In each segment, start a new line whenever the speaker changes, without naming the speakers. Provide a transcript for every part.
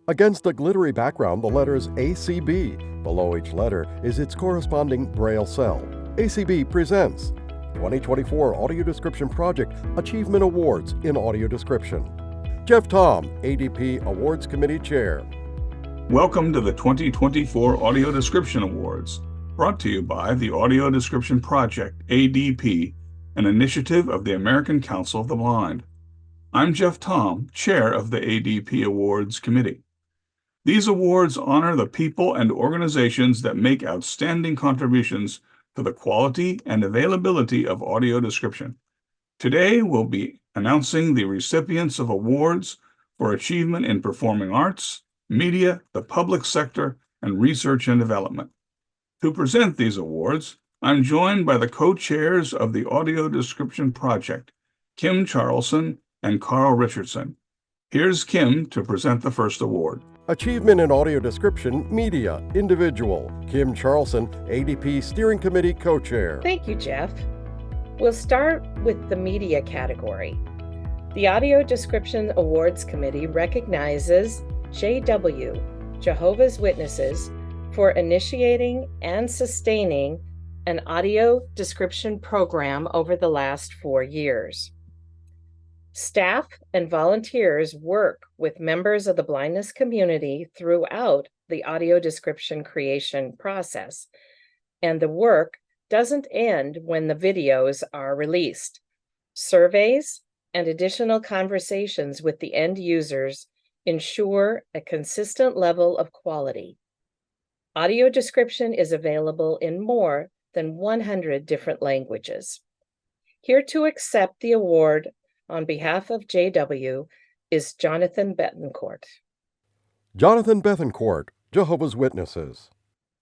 Against a glittery background, the letters ACB. Below each letter is its corresponding Braille cell. ACB presents 2024 Audio Description Project Achievement Awards in Audio Description. Jeff Tom, ADP Awards Committee Chair.
Welcome to the 2024 Audio Description Awards, brought to you by the Audio Description Project, ADP, an initiative of the American Council of the Blind. I'm Jeff Tom, Chair of the ADP Awards Committee. These awards honor the people and organizations that make outstanding contributions to the quality and availability of audio description. Today, we'll be announcing the recipients of awards for achievement in performing arts, media, the public sector, and research and development. To present these awards, I'm joined by the co-chairs of the Audio Description Project, Kim Charlson and Carl Richardson. Here's Kim to present the first award.
Achievement in Audio Description, Media, Individual. Kim Charlson, ADP Steering Committee Co-Chair.
Thank you, Jeff. We'll start with the media category. The Audio Description Awards Committee recognizes JW, Jehovah's Witnesses, for initiating and sustaining an audio description program over the last 4 years. Staff and volunteers work with members of the blindness community throughout the audio description creation process, and the work doesn't end when the videos are released. Surveys and additional conversations with the end users ensure a consistent level of quality. Audio description is available in more than 100 different languages. Here to accept the award on behalf of JW is Jonathan Betancourt.
Jonathan Betancourt, Jehovah's Witnesses.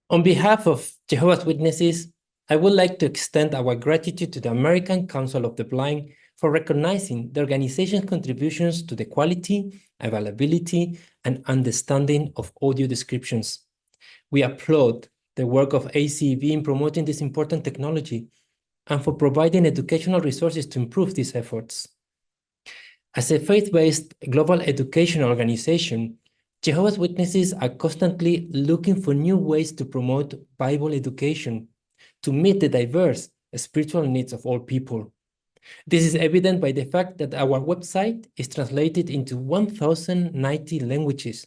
On behalf of Jehovah's Witnesses, I would like to extend our gratitude to the American Council of the Blind for recognizing the organization's contributions to the quality, availability, and understanding of audio descriptions. We applaud the work of ACB in promoting this important technology and for providing educational resources to improve these efforts. As a faith-based global educational organization, Jehovah's Witnesses are constantly looking for new ways to promote Bible education to meet the diverse spiritual needs of all people. This is evident by the fact that our website is translated into 1,090 languages,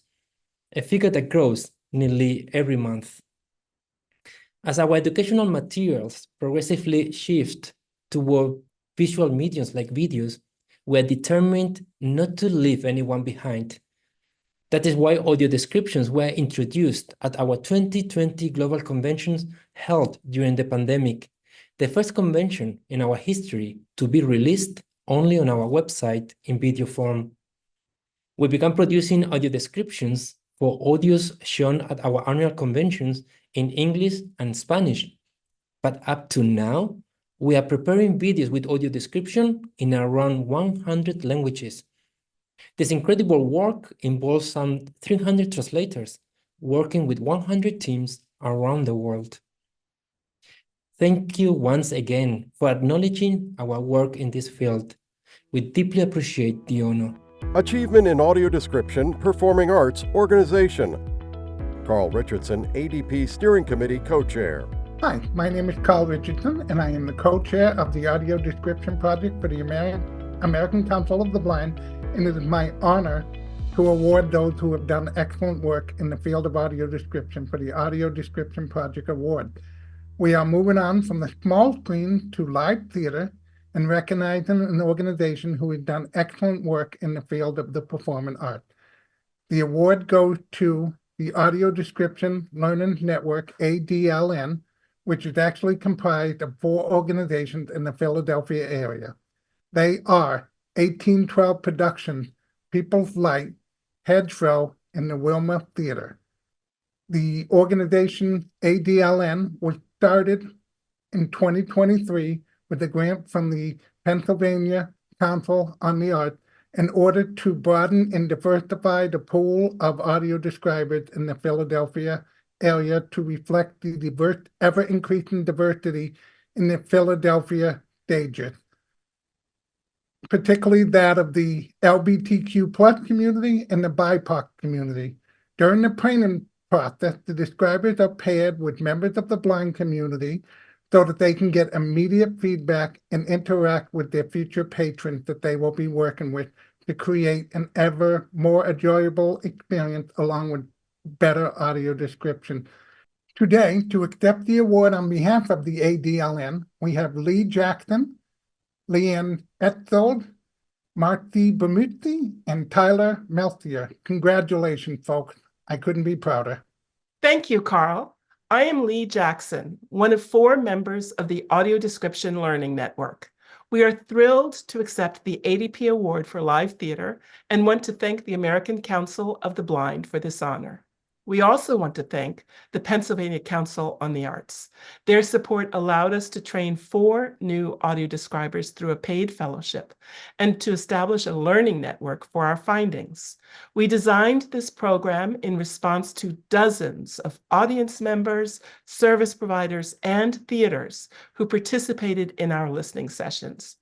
a figure that grows nearly every month. As our educational materials progressively shift toward visual mediums like videos, we are determined not to leave anyone behind. That is why audio descriptions were introduced at our 2020 global conventions held during the pandemic, the first convention in our history to be released only on our website in video form. We began producing audio descriptions for audios shown at our annual conventions in English and Spanish, but up to now, we are preparing videos with audio description in around 100 languages. This incredible work involves some 300 translators working with 100 teams around the world. Thank you once again for acknowledging our work in this field. We deeply appreciate the honor.
Achievement in Audio Description, Performing Arts, Organization. Carl Richardson, ADP Steering Committee Co-Chair.
Hi, my name is Carl Richardson, and I am the co-chair of the Audio Description Project for the American Council of the Blind, and it is my honor to award those who have done excellent work in the field of audio description for the Audio Description Project Award. We are moving on from the small screen to live theater and recognizing an organization who has done excellent work in the field of the performing arts. The award goes to the Audio Description Learning Network, ADLN, which is actually comprised of 4 organizations in the Philadelphia area. They are 1812 Productions, People's Light, Hedgerow, and the Wilma Theater. The organization ADLN was started in 2023 with a grant from the Pennsylvania Council on the Arts in order to broaden and diversify the pool of audio describers in the Philadelphia area to reflect the ever-increasing diversity in the Philadelphia stages. particularly that of the LGBTQ plus community and the BIPOC community. During the training process, the describers are paired with members of the blind community so that they can get immediate feedback and interact with their future patrons that they will be working with to create an ever more enjoyable experience along with better audio description. Today, to accept the award on behalf of the ADLN, we have Lee Jackson, Leanne Etzold, Marty Bermuzzi, and Tyler Melcier. Congratulations, folks. I couldn't be prouder.
Thank you, Carl. I am Lee Jackson, one of 4 members of the Audio Description Learning Network. We are thrilled to accept the ADP Award for Live Theater and want to thank the American Council of the Blind for this honor. We also want to thank the Pennsylvania Council on the Arts. Their support allowed us to train 4 new audio describers through a paid fellowship and to establish a learning network for our findings. We designed this program in response to dozens of audience members, service providers, and theaters who participated in our listening sessions.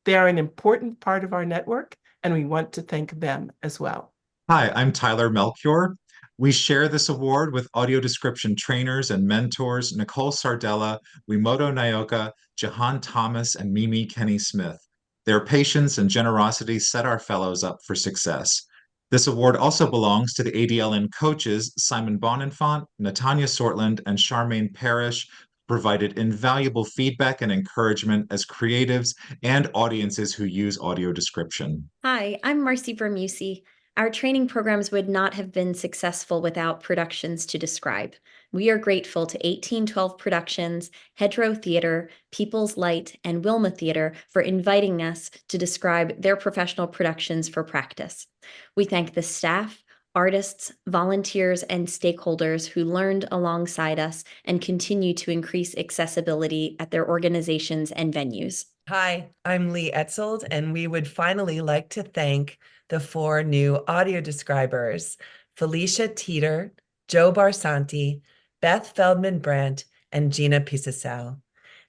They are an important part of our network, and we want to thank them as well.
Hi, I'm Tyler Melchior. We share this award with audio description trainers and mentors Nicole Sardella, Wimoto Naoka, Jahan Thomas, and Mimi Kenny Smith. Their patience and generosity set our fellows up for success. This award also belongs to the ADLN coaches Simon Bonenfant, Natanya Sortland, and Charmaine Parrish, who provided invaluable feedback and encouragement as creatives and audiences who use audio description.
Hi, I'm Marcy Bermuzzi. Our training programs would not have been successful without Productions to Describe. We are grateful to 1812 Productions, Hedgerow Theater, People's Light, and Wilma Theater for inviting us to describe their professional productions for practice. We thank the staff, artists, volunteers, and stakeholders who learned alongside us and continue to increase accessibility at their organizations and venues.
Hi, I'm Lee Etzold, and we would finally like to thank the 4 new audio describers, Felicia Teeter, Joe Barsanti, Beth Feldman-Brandt, and Gina Pisasel.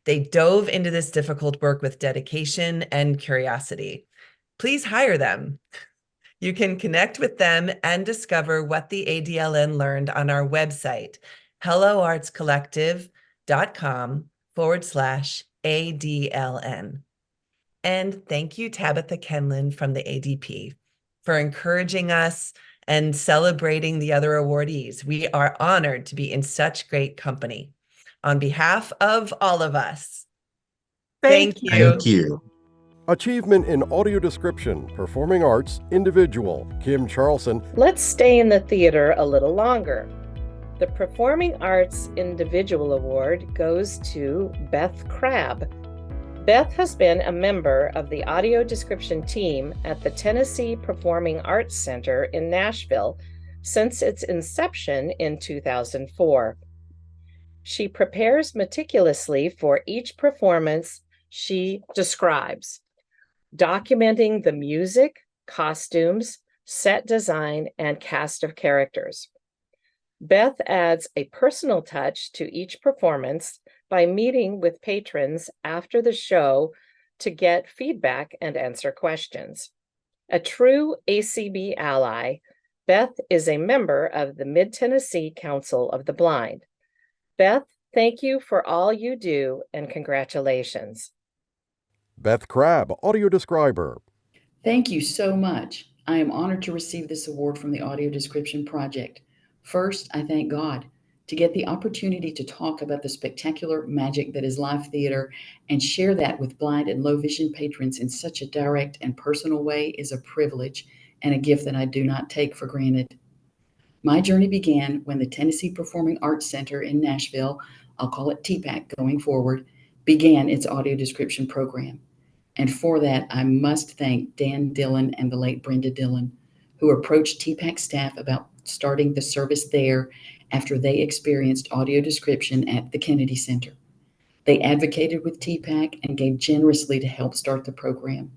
They dove into this difficult work with dedication and curiosity. Please hire them. You can connect with them and discover what the ADLN learned on our website, helloartscollective.com/ADLN. And thank you, Tabitha Kenlin from the ADP, for encouraging us and celebrating the other awardees. We are honored to be in such great company. On behalf of all of us, thank you.
Thank you.
Achievement in Audio Description, Performing Arts, Individual, Kim Charlson.
Let's stay in the theater a little longer. The Performing Arts Individual Award goes to Beth Crabb. Beth has been a member of the audio description team at the Tennessee Performing Arts Center in Nashville since its inception in 2004. She prepares meticulously for each performance she describes, documenting the music, costumes, set design, and cast of characters. Beth adds a personal touch to each performance by meeting with patrons after the show to get feedback and answer questions. A true ACB ally, Beth is a member of the Mid-Tennessee Council of the Blind. Beth, thank you for all you do and congratulations.
Beth Crabb, audio describer.
Thank you so much. I am honored to receive this award from the Audio Description Project. First, I thank God. To get the opportunity to talk about the spectacular magic that is live theater and share that with blind and low vision patrons in such a direct and personal way is a privilege and a gift that I do not take for granted. My journey began when the Tennessee Performing Arts Center in Nashville, I'll call it TPAC going forward, began its audio description program. And for that, I must thank Dan Dillon and the late Brenda Dillon, who approached TPAC staff about starting the service there after they experienced audio description at the Kennedy Center. They advocated with TPAC and gave generously to help start the program.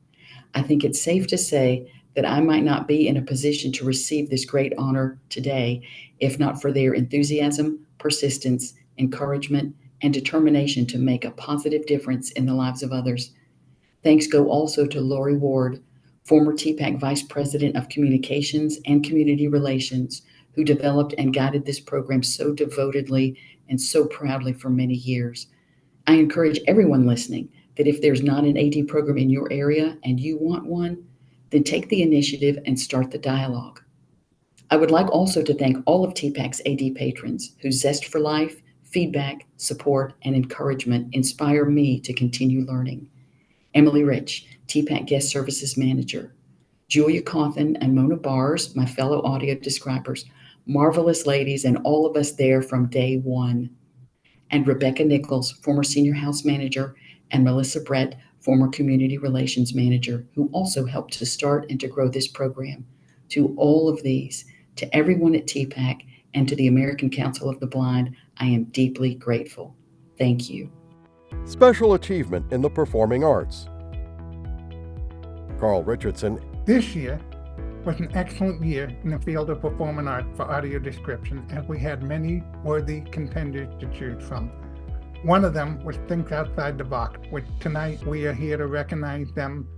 I think it's safe to say that I might not be in a position to receive this great honor today if not for their enthusiasm, persistence, encouragement, and determination to make a positive difference in the lives of others. Thanks go also to Lori Ward, former TPAC Vice President of Communications and Community Relations, who developed and guided this program so devotedly and so proudly for many years. I encourage everyone listening that if there's not an AD program in your area and you want one, then take the initiative and start the dialogue. I would like also to thank all of TPAC's AD patrons whose zest for life, feedback, support, and encouragement inspire me to continue learning. Emily Rich, TPAC Guest Services Manager. Julia Cawthon and Mona Bars, my fellow audio describers, marvelous ladies and all of us there from day one. And Rebecca Nichols, former Senior House Manager, and Melissa Brett, former Community Relations Manager, who also helped to start and to grow this program. To all of these, to everyone at TPAC, and to the American Council of the Blind, I am deeply grateful. Thank you.
Special achievement in the performing arts. Carl Richardson.
This year was an excellent year in the field of performing arts for audio description, as we had many worthy contenders to choose from. One of them was Think Outside the Box, which tonight we are here to recognize them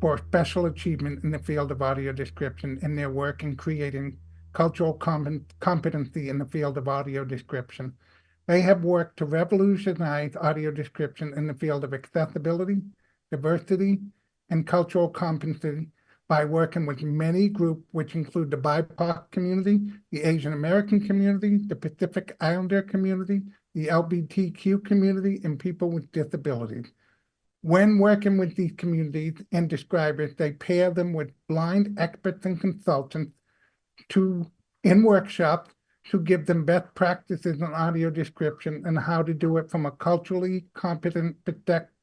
for special achievement in the field of audio description in their work in creating cultural competency in the field of audio description. They have worked to revolutionize audio description in the field of accessibility, diversity, and cultural competency by working with many groups, which include the BIPOC community, the Asian American community, the Pacific Islander community, the LGBTQ community, and people with disabilities. When working with these communities and describers, they pair them with blind experts and consultants in workshops to give them best practices in audio description and how to do it from a culturally competent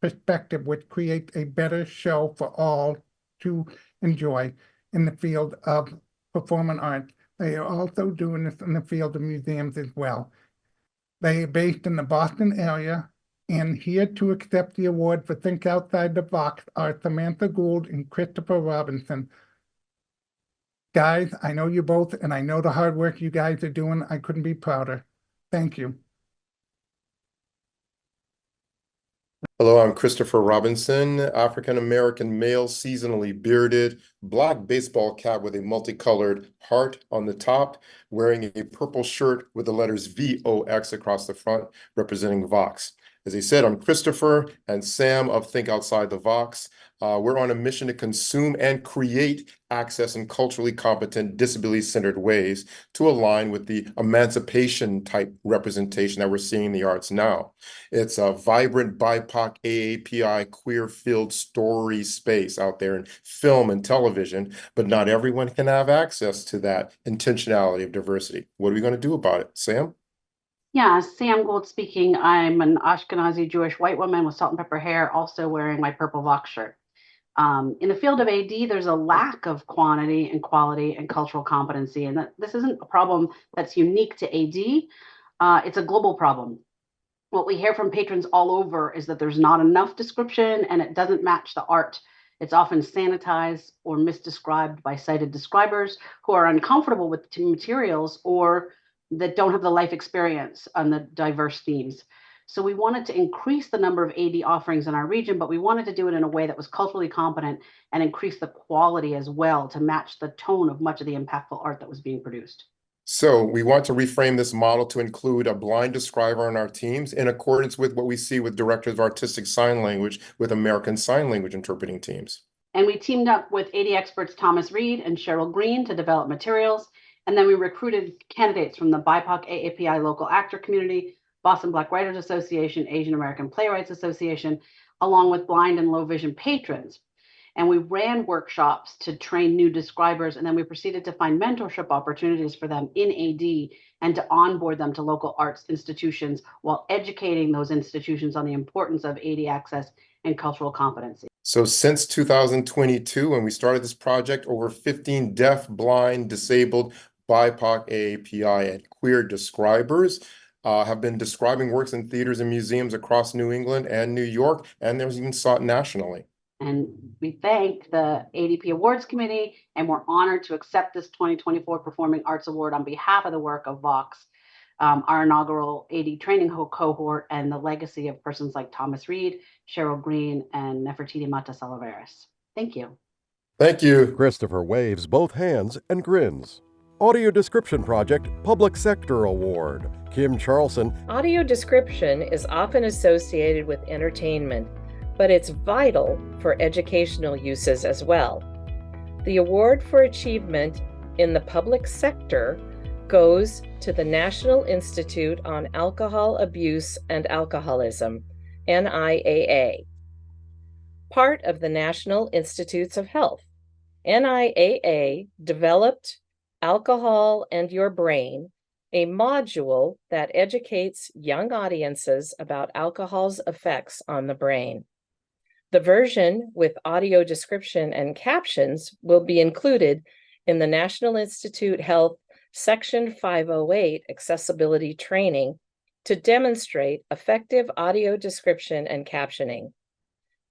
perspective, which creates a better show for all to enjoy in the field of performing arts. They are also doing this in the field of museums as well. They are based in the Boston area, and here to accept the award for Think Outside the Box are Samantha Gould and Christopher Robinson. Guys, I know you both, and I know the hard work you guys are doing. I couldn't be prouder. Thank you.
Hello, I'm Christopher Robinson, African-American male, seasonally bearded, black baseball cap with a multicolored heart on the top, wearing a purple shirt with the letters VOX across the front, representing Vox. As I said, I'm Christopher and Sam of Think Outside the Vox. We're on a mission to consume and create access in culturally competent, disability-centered ways to align with the emancipation-type representation that we're seeing in the arts now. It's a vibrant BIPOC AAPI queer-filled story space out there in film and television, but not everyone can have access to that intentionality of diversity. What are we going to do about it? Sam?
Yeah, Sam Gold speaking. I'm an Ashkenazi Jewish white woman with salt and pepper hair, also wearing my purple Vox shirt. In the field of AD, there's a lack of quantity and quality and cultural competency, and this isn't a problem that's unique to AD. It's a global problem. What we hear from patrons all over is that there's not enough description and it doesn't match the art. It's often sanitized or misdescribed by sighted describers who are uncomfortable with materials or that don't have the life experience on the diverse themes. So we wanted to increase the number of AD offerings in our region, but we wanted to do it in a way that was culturally competent and increase the quality as well to match the tone of much of the impactful art that was being produced.
So we want to reframe this model to include a blind describer on our teams in accordance with what we see with directors of artistic sign language with American Sign Language interpreting teams.
And we teamed up with AD experts Thomas Reed and Cheryl Green to develop materials. And then we recruited candidates from the BIPOC AAPI local actor community, Boston Black Writers Association, Asian American Playwrights Association, along with blind and low vision patrons. And we ran workshops to train new describers, and then we proceeded to find mentorship opportunities for them in AD and to onboard them to local arts institutions while educating those institutions on the importance of AD access and cultural competency.
So since 2022, when we started this project, over 15 deaf, blind, disabled, BIPOC, AAPI, and queer describers have been describing works in theaters and museums across New England and New York, and there's even sought nationally.
And we thank the ADP Awards Committee, and we're honored to accept this 2024 Performing Arts Award on behalf of the work of Vox, our inaugural AD training cohort, and the legacy of persons like Thomas Reed, Cheryl Green, and Nefertiti Mata Salaveras. Thank you.
Thank you.
Christopher waves both hands and grins. Audio Description Project Public Sector Award. Kim Charlson.
Audio description is often associated with entertainment, but it's vital for educational uses as well. The award for achievement in the public sector goes to the National Institute on Alcohol Abuse and Alcoholism, NIAA, part of the National Institutes of Health. NIAA developed Alcohol and Your Brain, a module that educates young audiences about alcohol's effects on the brain. The version with audio description and captions will be included in the National Institute Health Section 508 accessibility training to demonstrate effective audio description and captioning.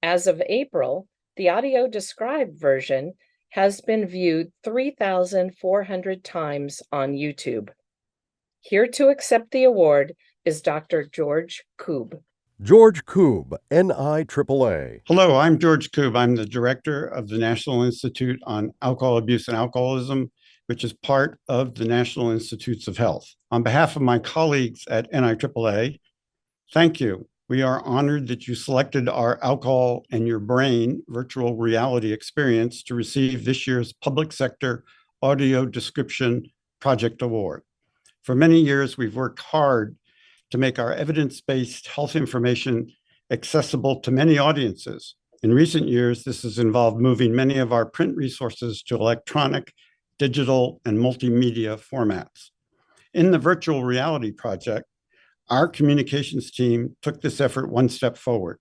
As of April, the audio described version has been viewed 3,400 times on YouTube. Here to accept the award is Dr. George Koob.
George Koob, NIAAA.
Hello, I'm George Koob. I'm the director of the National Institute on Alcohol Abuse and Alcoholism, which is part of the National Institutes of Health. On behalf of my colleagues at NIAAA, thank you. We are honored that you selected our Alcohol and Your Brain virtual reality experience to receive this year's Public Sector Audio Description Project Award. For many years, we've worked hard to make our evidence-based health information accessible to many audiences. In recent years, this has involved moving many of our print resources to electronic, digital, and multimedia formats. In the virtual reality project, our communications team took this effort one step forward.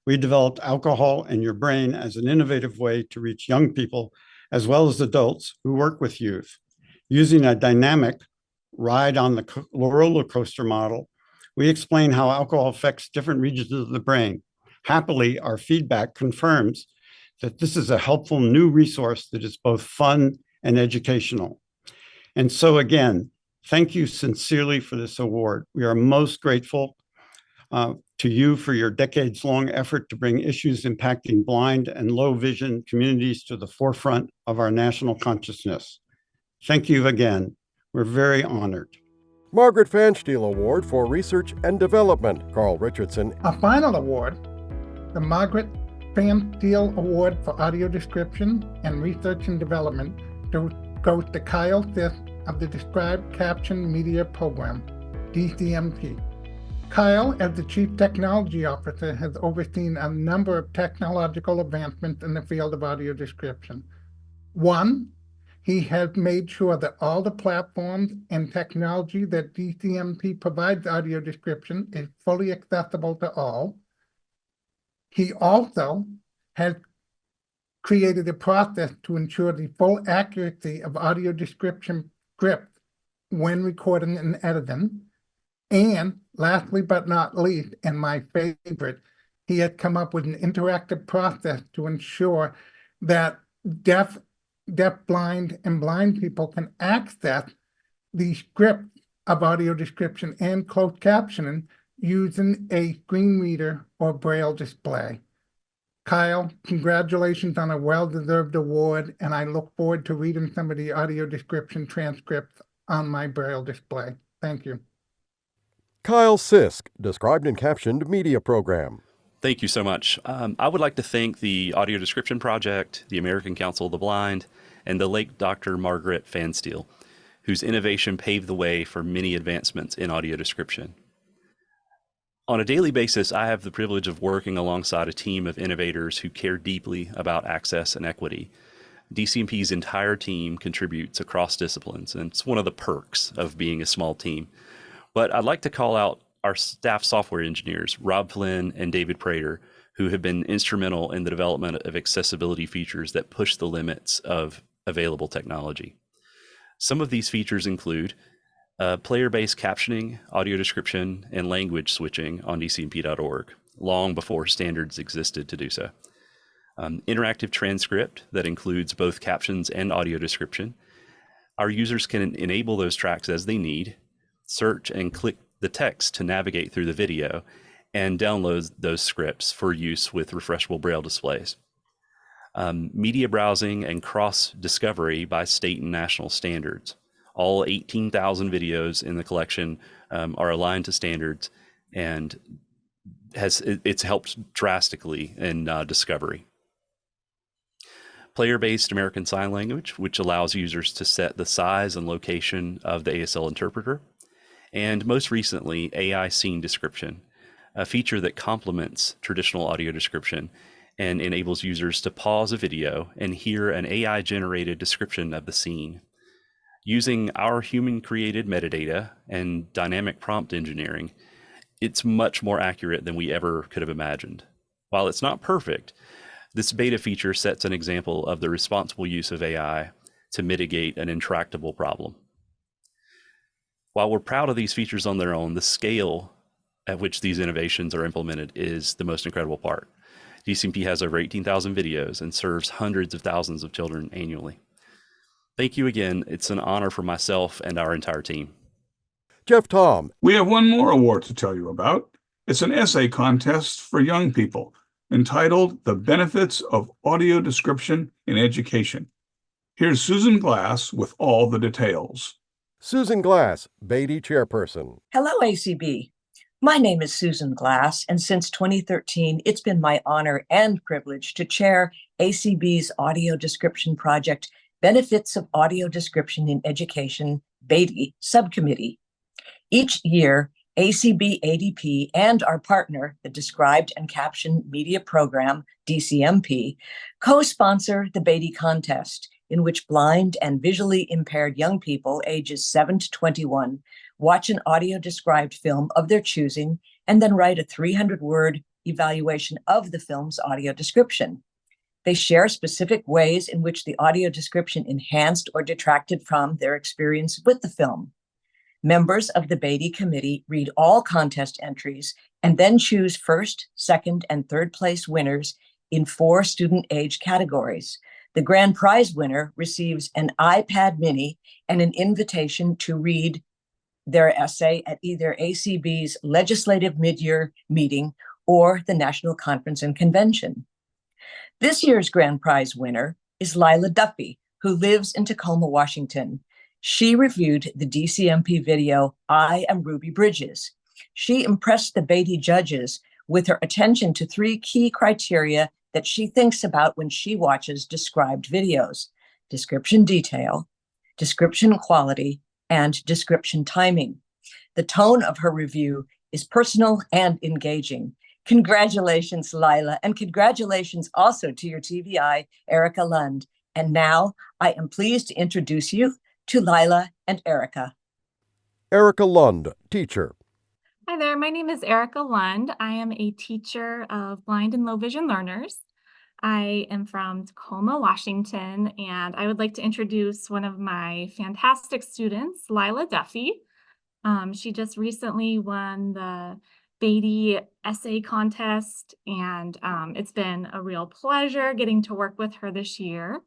We developed Alcohol and Your Brain as an innovative way to reach young people, as well as adults who work with youth. Using a dynamic ride on the roller coaster model, we explain how alcohol affects different regions of the brain. Happily, our feedback confirms that this is a helpful new resource that is both fun and educational. And so again, thank you sincerely for this award. We are most grateful to you for your decades-long effort to bring issues impacting blind and low vision communities to the forefront of our national consciousness. Thank you again. We're very honored.
Margaret Fansteel Award for Research and Development. Carl Richardson.
A final award, the Margaret Fansteel Award for Audio Description and Research and Development, goes to Kyle Sisk of the Described Caption Media Program, DCMP. Kyle, as the Chief Technology Officer, has overseen a number of technological advancements in the field of audio description. One, he has made sure that all the platforms and technology that DCMP provides audio description is fully accessible to all. He also has created a process to ensure the full accuracy of audio description scripts when recording and editing. And lastly but not least, and my favorite, he has come up with an interactive process to ensure that deaf, blind, and blind people can access the script of audio description and closed captioning using a screen reader or braille display. Kyle, congratulations on a well-deserved award, and I look forward to reading some of the audio description transcripts on my braille display. Thank you.
Kyle Sisk, Described and Captioned Media Program.
Thank you so much. I would like to thank the Audio Description Project, the American Council of the Blind, and the late Dr. Margaret Fansteel, whose innovation paved the way for many advancements in audio description. On a daily basis, I have the privilege of working alongside a team of innovators who care deeply about access and equity. DCMP's entire team contributes across disciplines, and it's one of the perks of being a small team. But I'd like to call out our staff software engineers, Rob Flynn and David Prater, who have been instrumental in the development of accessibility features that push the limits of available technology. Some of these features include player-based captioning, audio description, and language switching on dcmp.org, long before standards existed to do so. Interactive transcript that includes both captions and audio description. Our users can enable those tracks as they need, search and click the text to navigate through the video, and download those scripts for use with refreshable braille displays. Media browsing and cross-discovery by state and national standards. All 18,000 videos in the collection are aligned to standards, and it's helped drastically in discovery. Player-based American Sign Language, which allows users to set the size and location of the ASL interpreter. And most recently, AI scene description, a feature that complements traditional audio description and enables users to pause a video and hear an AI-generated description of the scene. Using our human-created metadata and dynamic prompt engineering, it's much more accurate than we ever could have imagined. While it's not perfect, this beta feature sets an example of the responsible use of AI to mitigate an intractable problem. While we're proud of these features on their own, the scale at which these innovations are implemented is the most incredible part. DCMP has over 18,000 videos and serves hundreds of thousands of children annually. Thank you again. It's an honor for myself and our entire team.
Jeff Tom.
We have one more award to tell you about. It's an essay contest for young people entitled The Benefits of Audio Description in Education. Here's Susan Glass with all the details.
Susan Glass, Beatty Chairperson.
Hello, ACB. My name is Susan Glass, and since 2013, it's been my honor and privilege to chair ACB's Audio Description Project, Benefits of Audio Description in Education, Beatty Subcommittee. Each year, ACB ADP and our partner, the Described and Captioned Media Program, DCMP, co-sponsor the Beatty Contest, in which blind and visually impaired young people ages 7 to 21 watch an audio-described film of their choosing and then write a 300-word evaluation of the film's audio description. They share specific ways in which the audio description enhanced or detracted from their experience with the film. Members of the Beatty Committee read all contest entries and then choose first, second, and third place winners in 4 student age categories. The grand prize winner receives an iPad mini and an invitation to read their essay at either ACB's legislative mid-year meeting or the National Conference and Convention. This year's grand prize winner is Lila Duffy, who lives in Tacoma, Washington. She reviewed the DCMP video, I Am Ruby Bridges. She impressed the Beatty judges with her attention to 3 key criteria that she thinks about when she watches described videos: description detail, description quality, and description timing. The tone of her review is personal and engaging. Congratulations, Lila, and congratulations also to your TVI, Erica Lund. And now I am pleased to introduce you to Lila and Erica.
Erica Lund, teacher.
Hi there, my name is Erica Lund. I am a teacher of blind and low vision learners. I am from Tacoma, Washington, and I would like to introduce one of my fantastic students, Lila Duffy. She just recently won the Beatty essay contest, and it's been a real pleasure getting to work with her this year.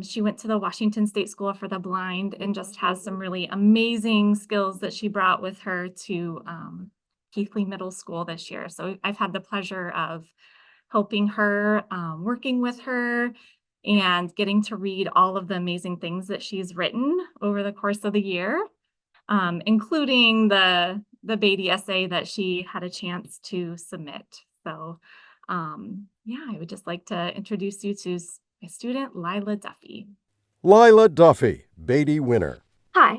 She went to the Washington State School for the Blind and just has some really amazing skills that she brought with her to Keithley Middle School this year. So I've had the pleasure of helping her, working with her, and getting to read all of the amazing things that she's written over the course of the year, including the Beatty essay that she had a chance to submit. So yeah, I would just like to introduce you to my student, Lila Duffy.
Lila Duffy, Beatty winner.
Hi,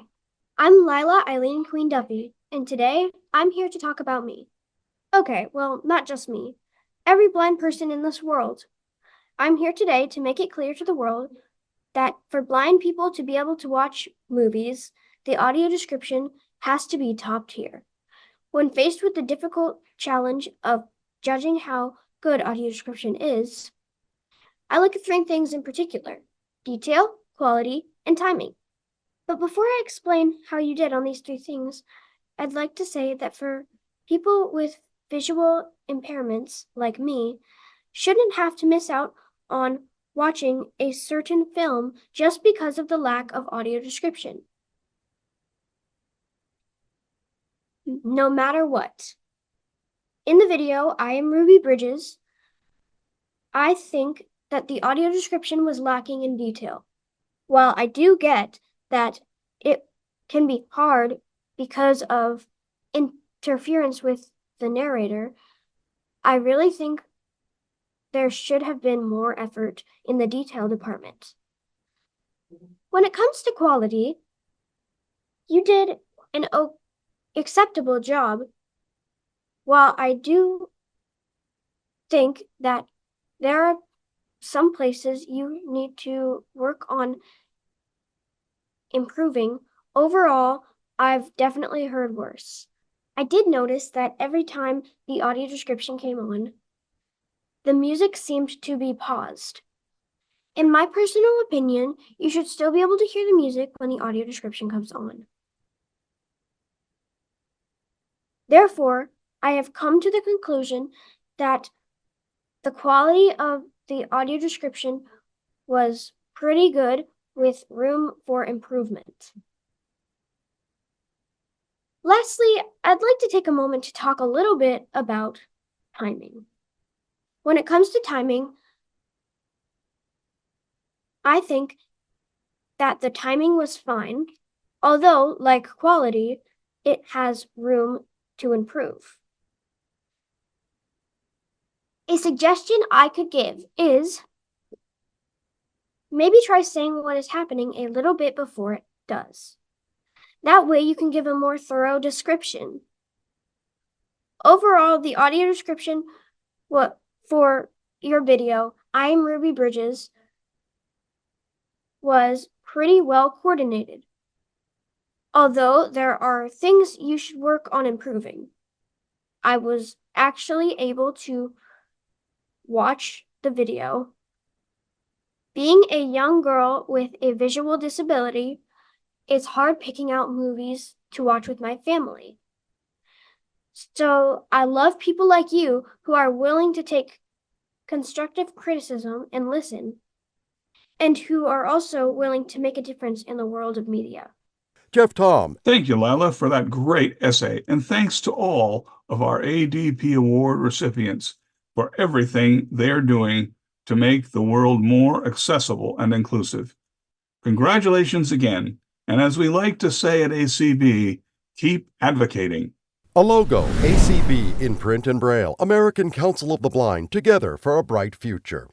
I'm Lila Eileen Queen Duffy, and today I'm here to talk about me. Okay, well, not just me. Every blind person in this world. I'm here today to make it clear to the world that for blind people to be able to watch movies, the audio description has to be top tier. When faced with the difficult challenge of judging how good audio description is, I look at 3 things in particular: detail, quality, and timing. But before I explain how you did on these 3 things, I'd like to say that for people with visual impairments like me, shouldn't have to miss out on watching a certain film just because of the lack of audio description. No matter what. In the video, I Am Ruby Bridges, I think that the audio description was lacking in detail. While I do get that it can be hard because of interference with the narrator, I really think there should have been more effort in the detail department. When it comes to quality, you did an acceptable job. While I do think that there are some places you need to work on improving, overall, I've definitely heard worse. I did notice that every time the audio description came on, the music seemed to be paused. In my personal opinion, you should still be able to hear the music when the audio description comes on. Therefore, I have come to the conclusion that the quality of the audio description was pretty good with room for improvement. Lastly, I'd like to take a moment to talk a little bit about timing. When it comes to timing, I think that the timing was fine, although, like quality, it has room to improve. A suggestion I could give is maybe try saying what is happening a little bit before it does. That way you can give a more thorough description. Overall, the audio description for your video, I Am Ruby Bridges, was pretty well coordinated, although there are things you should work on improving. I was actually able to watch the video. Being a young girl with a visual disability, it's hard picking out movies to watch with my family. So I love people like you who are willing to take constructive criticism and listen, and who are also willing to make a difference in the world of media.
Jeff Tom.
Thank you, Lila, for that great essay. And thanks to all of our ADP Award recipients for everything they're doing to make the world more accessible and inclusive. Congratulations again. And as we like to say at ACB, keep advocating.
A logo, ACB in print and braille, American Council of the Blind, together for a bright future.